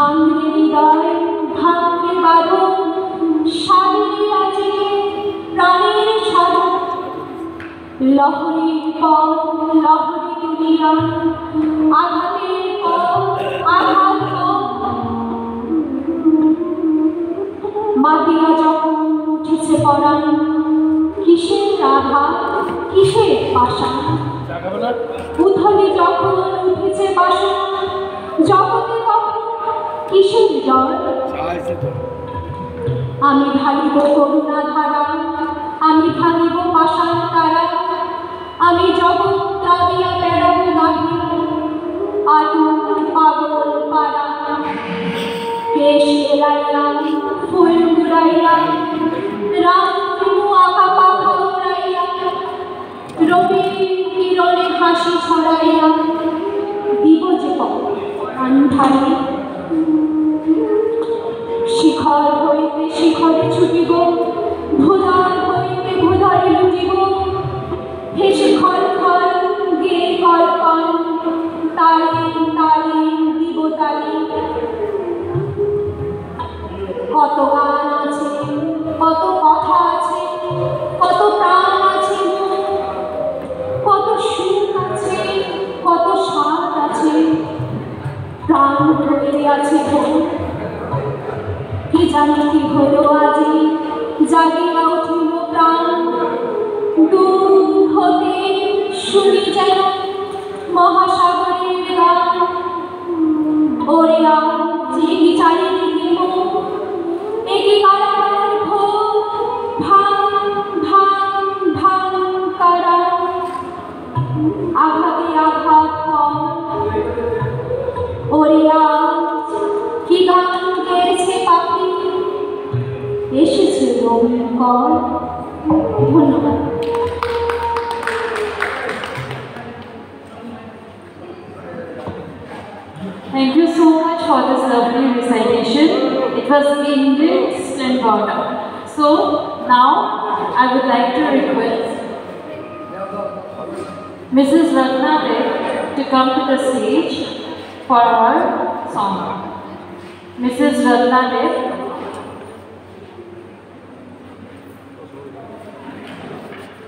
ভাঙরে হৃদয় ভাঙরে বাঁধন সাগরে আছে প্রাণের সাধন লহরীর পর লহরী দুনিয়া আঘাতের পর আঘাত মাতিয়া যখন উঠেছে পরাণ কিসের আঘাত কিসের পাষাণ উথলে যখন উঠেছে বাসন জগতে তখন কিসের জ্বর আমি ভাঙিব করুণা ধারা আমি ভাঙিব পাষাণ তারা আমি জগৎ দাবিয়া বেড়াব নাহি আতুর পাগল পাড়া কেশ এলাইয়া ফুল মুড়াইয়া রাম আঁকা পাখা উড়াইয়া রবির কিরণে হাসি ছড়াইয়া দিব যে আন্ধারে শিখর হইতে শিখরে ছুটিব ভুধার হইতে ভুধারে লুটিব হেসে খল খল গে কল কল তালে তালে দিব তালে কত গান আছে কত কথা আছে কত প্রাণ আছে কত সুখ আছে কত স্বাদ আছে প্রাণ ধরে আছে কি জানি কি হলো আজি জাগিয়া উঠিল প্রাণ দূর হতে শুনি যেন মহাসাগরের গান ওরে জেগে চারিদিকে একে কারাগার ঘোর ভাঙ ভাঙ ভাঙ কারা আঘাতে আঘাত কর ওরে কি গান গেয়েছে পাখি এসেছে রঙিন কর ধন্যবাদ। Thank you so much for this lovely recitation. It was enriched and brought out. So now I would like to request Mrs. Ratna Dev to come to the stage for our song. Mrs. Ratna Dev.